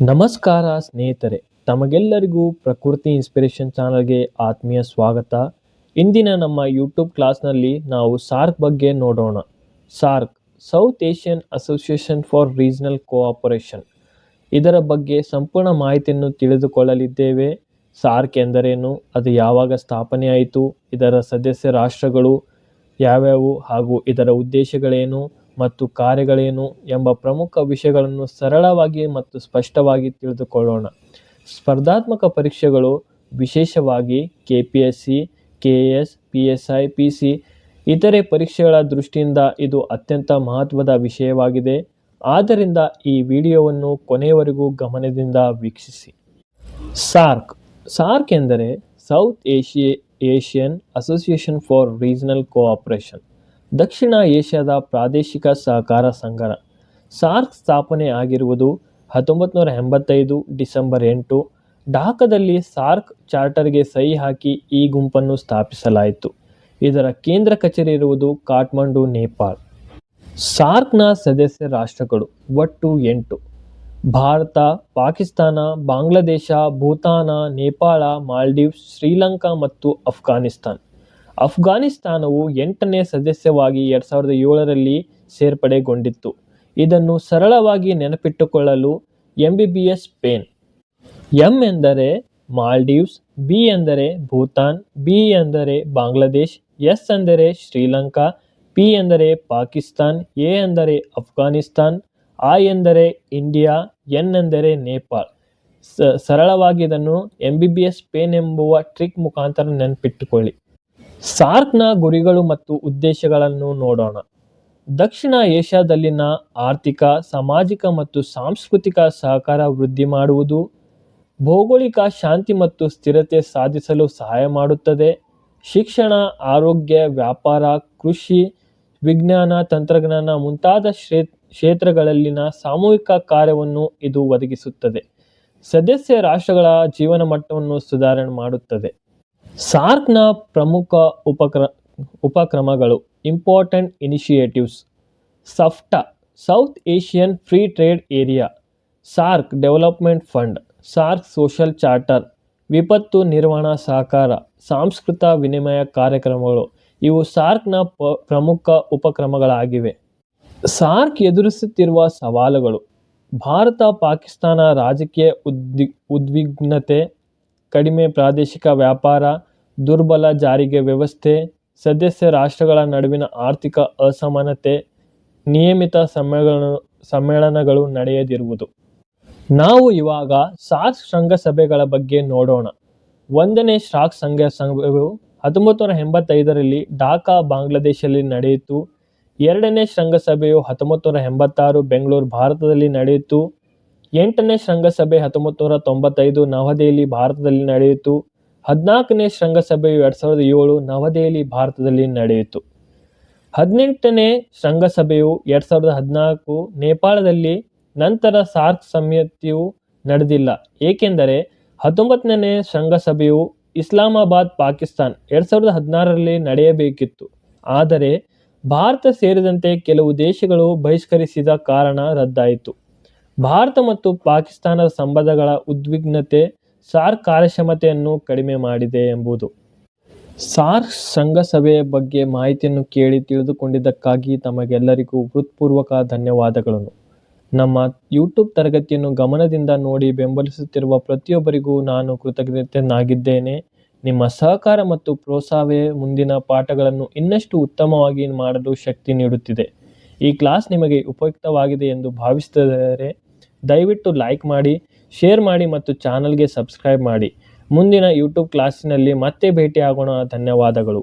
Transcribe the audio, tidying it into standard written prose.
ನಮಸ್ಕಾರ ಸ್ನೇಹಿತರೆ, ತಮಗೆಲ್ಲರಿಗೂ ಪ್ರಕೃತಿ ಇನ್ಸ್ಪಿರೇಷನ್ ಚಾನಲ್ಗೆ ಆತ್ಮೀಯ ಸ್ವಾಗತ. ಇಂದಿನ ನಮ್ಮ ಯೂಟ್ಯೂಬ್ ಕ್ಲಾಸ್ನಲ್ಲಿ ನಾವು ಸಾರ್ಕ್ ಬಗ್ಗೆ ನೋಡೋಣ. SAARC, south Asian association for regional cooperation. ಇದರ ಬಗ್ಗೆ ಸಂಪೂರ್ಣ ಮಾಹಿತಿಯನ್ನು ತಿಳಿದುಕೊಳ್ಳಲಿದ್ದೇವೆ. ಸಾರ್ಕ್ ಎಂದರೇನು, ಅದು ಯಾವಾಗ ಸ್ಥಾಪನೆಯಾಯಿತು, ಇದರ ಸದಸ್ಯ ರಾಷ್ಟ್ರಗಳು ಯಾವ್ಯಾವು ಹಾಗೂ ಇದರ ಉದ್ದೇಶಗಳೇನು ಮತ್ತು ಕಾರ್ಯಗಳೇನು ಎಂಬ ಪ್ರಮುಖ ವಿಷಯಗಳನ್ನು ಸರಳವಾಗಿ ಮತ್ತು ಸ್ಪಷ್ಟವಾಗಿ ತಿಳಿದುಕೊಳ್ಳೋಣ. ಸ್ಪರ್ಧಾತ್ಮಕ ಪರೀಕ್ಷೆಗಳು, ವಿಶೇಷವಾಗಿ KPSC, KS, PSI, PC ಇತರೆ ಪರೀಕ್ಷೆಗಳ ದೃಷ್ಟಿಯಿಂದ ಇದು ಅತ್ಯಂತ ಮಹತ್ವದ ವಿಷಯವಾಗಿದೆ. ಆದ್ದರಿಂದ ಈ ವಿಡಿಯೋವನ್ನು ಕೊನೆಯವರೆಗೂ ಗಮನದಿಂದ ವೀಕ್ಷಿಸಿ. ಸಾರ್ಕ್ ಎಂದರೆ south Asian association for regional cooperation, ದಕ್ಷಿಣ ಏಷ್ಯಾದ ಪ್ರಾದೇಶಿಕ ಸಹಕಾರ ಸಂಘ. ಸಾರ್ಕ್ ಸ್ಥಾಪನೆ ಆಗಿರುವುದು 1985 ಡಿಸೆಂಬರ್ 8 ಢಾಕಾದಲ್ಲಿ ಸಾರ್ಕ್ ಚಾರ್ಟರ್ಗೆ ಸಹಿ ಹಾಕಿ ಈ ಗುಂಪನ್ನು ಸ್ಥಾಪಿಸಲಾಯಿತು. ಇದರ ಕೇಂದ್ರ ಕಚೇರಿ ಇರುವುದು ಕಾಠ್ಮಂಡು, ನೇಪಾಳ. ಸಾರ್ಕ್ನ ಸದಸ್ಯ ರಾಷ್ಟ್ರಗಳು ಒಟ್ಟು 8: ಭಾರತ, ಪಾಕಿಸ್ತಾನ, ಬಾಂಗ್ಲಾದೇಶ, ಭೂತಾನ, ನೇಪಾಳ, ಮಾಲ್ಡೀವ್ಸ್, ಶ್ರೀಲಂಕಾ ಮತ್ತು ಅಫ್ಘಾನಿಸ್ತಾನ. ಅಫ್ಘಾನಿಸ್ತಾನವು 8ನೇ ಸದಸ್ಯವಾಗಿ 2007ರಲ್ಲಿ ಸೇರ್ಪಡೆಗೊಂಡಿತ್ತು. ಇದನ್ನು ಸರಳವಾಗಿ ನೆನಪಿಟ್ಟುಕೊಳ್ಳಲು MBBS ಪೇನ್. M ಎಂದರೆ ಮಾಲ್ಡೀವ್ಸ್, B ಎಂದರೆ ಭೂತಾನ್, B ಎಂದರೆ ಬಾಂಗ್ಲಾದೇಶ್, S ಎಂದರೆ ಶ್ರೀಲಂಕಾ, P ಎಂದರೆ ಪಾಕಿಸ್ತಾನ್, A ಎಂದರೆ ಅಫ್ಘಾನಿಸ್ತಾನ್, I ಎಂದರೆ ಇಂಡಿಯಾ, N ಎಂದರೆ ನೇಪಾಳ. ಸರಳವಾಗಿ ಇದನ್ನು MBBS ಪೇನ್ ಎಂಬುವ ಟ್ರಿಕ್ ಮುಖಾಂತರ ನೆನಪಿಟ್ಟುಕೊಳ್ಳಿ. ಸಾರ್ಕ್ನ ಗುರಿಗಳು ಮತ್ತು ಉದ್ದೇಶಗಳನ್ನು ನೋಡೋಣ. ದಕ್ಷಿಣ ಏಷ್ಯಾದಲ್ಲಿನ ಆರ್ಥಿಕ, ಸಾಮಾಜಿಕ ಮತ್ತು ಸಾಂಸ್ಕೃತಿಕ ಸಹಕಾರ ವೃದ್ಧಿ ಮಾಡುವುದು, ಭೌಗೋಳಿಕ ಶಾಂತಿ ಮತ್ತು ಸ್ಥಿರತೆ ಸಾಧಿಸಲು ಸಹಾಯ ಮಾಡುತ್ತದೆ, ಶಿಕ್ಷಣ, ಆರೋಗ್ಯ, ವ್ಯಾಪಾರ, ಕೃಷಿ, ವಿಜ್ಞಾನ, ತಂತ್ರಜ್ಞಾನ ಮುಂತಾದ ಕ್ಷೇತ್ರಗಳಲ್ಲಿನ ಸಾಮೂಹಿಕ ಕಾರ್ಯವನ್ನು ಇದು ಒದಗಿಸುತ್ತದೆ, ಸದಸ್ಯ ರಾಷ್ಟ್ರಗಳ ಜೀವನ ಮಟ್ಟವನ್ನು ಸುಧಾರಣೆ ಮಾಡುತ್ತದೆ. ಸಾರ್ಕ್ನ ಪ್ರಮುಖ ಉಪಕ್ರಮಗಳು: important initiatives. SAFTA, South Asian free trade area. SAARC development fund. SAARC social charter. ವಿಪತ್ತು ನಿರ್ವಹಣಾ ಸಹಕಾರ. ಸಾಂಸ್ಕೃತಿಕ ವಿನಿಮಯ ಕಾರ್ಯಕ್ರಮಗಳು. ಇವು ಸಾರ್ಕ್ನ ಪ್ರಮುಖ ಉಪಕ್ರಮಗಳಾಗಿವೆ. ಸಾರ್ಕ್ ಎದುರಿಸುತ್ತಿರುವ ಸವಾಲುಗಳು: ಭಾರತ ಪಾಕಿಸ್ತಾನ ರಾಜಕೀಯ ಉದ್ವಿಗ್ನತೆ, ಕಡಿಮೆ ಪ್ರಾದೇಶಿಕ ವ್ಯಾಪಾರ, ದುರ್ಬಲ ಜಾರಿಗೆ ವ್ಯವಸ್ಥೆ, ಸದಸ್ಯ ರಾಷ್ಟ್ರಗಳ ನಡುವಿನ ಆರ್ಥಿಕ ಅಸಮಾನತೆ, ನಿಯಮಿತ ಸಮ್ಮೇಳನಗಳು ನಡೆಯದಿರುವುದು. ನಾವು ಇವಾಗ ಸಾರ್ಕ್ ಶೃಂಗಸಭೆಗಳ ಬಗ್ಗೆ ನೋಡೋಣ. 1ನೇ ಸಾರ್ಕ್ ಶೃಂಗಸಭೆಯು 1985ರಲ್ಲಿ ಢಾಕಾ, ಬಾಂಗ್ಲಾದೇಶದಲ್ಲಿ ನಡೆಯಿತು. 2ನೇ ಶೃಂಗಸಭೆಯು 1986 ಬೆಂಗಳೂರು, ಭಾರತದಲ್ಲಿ ನಡೆಯಿತು. 8ನೇ ಶೃಂಗಸಭೆ 1995 ನವದೆಹಲಿ, ಭಾರತದಲ್ಲಿ ನಡೆಯಿತು. 14ನೇ ಶೃಂಗಸಭೆಯು 2007 ನವದೆಹಲಿ, ಭಾರತದಲ್ಲಿ ನಡೆಯಿತು. 18ನೇ ಶೃಂಗಸಭೆಯು 2014 ನೇಪಾಳದಲ್ಲಿ. ನಂತರ ಸಾರ್ಕ್ ಸಮಿತಿಯು ನಡೆದಿಲ್ಲ, ಏಕೆಂದರೆ 19ನೇ ಶೃಂಗಸಭೆಯು ಇಸ್ಲಾಮಾಬಾದ್, ಪಾಕಿಸ್ತಾನ್ 2016ರಲ್ಲಿ ನಡೆಯಬೇಕಿತ್ತು. ಆದರೆ ಭಾರತ ಸೇರಿದಂತೆ ಕೆಲವು ದೇಶಗಳು ಬಹಿಷ್ಕರಿಸಿದ ಕಾರಣ ರದ್ದಾಯಿತು. ಭಾರತ ಮತ್ತು ಪಾಕಿಸ್ತಾನದ ಸಂಬಂಧಗಳ ಉದ್ವಿಗ್ನತೆ ಸಾರ್ಕ್ ಕಾರ್ಯಕ್ಷಮತೆಯನ್ನು ಕಡಿಮೆ ಮಾಡಿದೆ ಎಂಬುದು. ಸಾರ್ಕ್ ಶೃಂಗಸಭೆಯ ಬಗ್ಗೆ ಮಾಹಿತಿಯನ್ನು ಕೇಳಿ ತಿಳಿದುಕೊಂಡಿದ್ದಕ್ಕಾಗಿ ತಮಗೆಲ್ಲರಿಗೂ ಹೃತ್ಪೂರ್ವಕ ಧನ್ಯವಾದಗಳನ್ನು. ನಮ್ಮ ಯೂಟ್ಯೂಬ್ ತರಗತಿಯನ್ನು ಗಮನದಿಂದ ನೋಡಿ ಬೆಂಬಲಿಸುತ್ತಿರುವ ಪ್ರತಿಯೊಬ್ಬರಿಗೂ ನಾನು ಕೃತಜ್ಞನಾಗಿದ್ದೇನೆ. ನಿಮ್ಮ ಸಹಕಾರ ಮತ್ತು ಪ್ರೋತ್ಸಾಹವೇ ಮುಂದಿನ ಪಾಠಗಳನ್ನು ಇನ್ನಷ್ಟು ಉತ್ತಮವಾಗಿ ಮಾಡಲು ಶಕ್ತಿ ನೀಡುತ್ತಿದೆ. ಈ ಕ್ಲಾಸ್ ನಿಮಗೆ ಉಪಯುಕ್ತವಾಗಿದೆ ಎಂದು ಭಾವಿಸಿದರೆ ದಯವಿಟ್ಟು ಲೈಕ್ ಮಾಡಿ, ಶೇರ್ ಮಾಡಿ ಮತ್ತು ಚಾನಲ್ಗೆ ಸಬ್ಸ್ಕ್ರೈಬ್ ಮಾಡಿ. ಮುಂದಿನ ಯೂಟ್ಯೂಬ್ ಕ್ಲಾಸಿನಲ್ಲಿ ಮತ್ತೆ ಭೇಟಿಯಾಗೋಣ. ಧನ್ಯವಾದಗಳು.